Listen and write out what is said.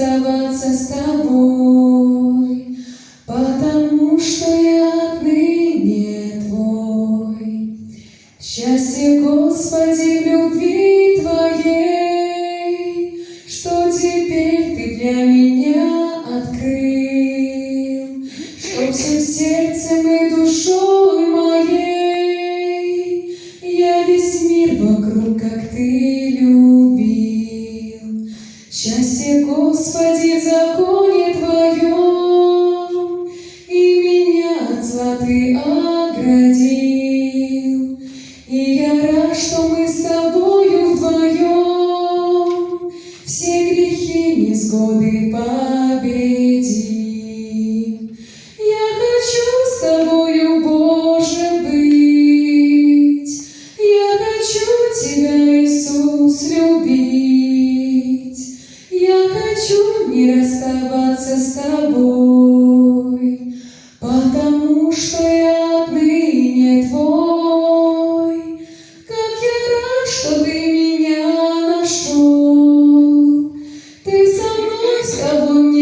расставаться с тобой, потому что я отныне твой. Счастье, Господи, в любви Твоей, что теперь Ты для меня открыл, что всем сердцем и душой моей я весь мир вокруг, как Ты любил. Счастье, Господи, в законе Твоем, и меня от зла Ты оградил. И я рад, что мы с Тобою вдвоем все грехи, невзгоды победим. Я хочу с Тобою, Боже, быть, я хочу Тебя, Иисус, любить. Я хочу не расставаться с Тобой, потому что я отныне Твой. Как я рад, что Ты меня нашел, Ты со мной, с тобой мне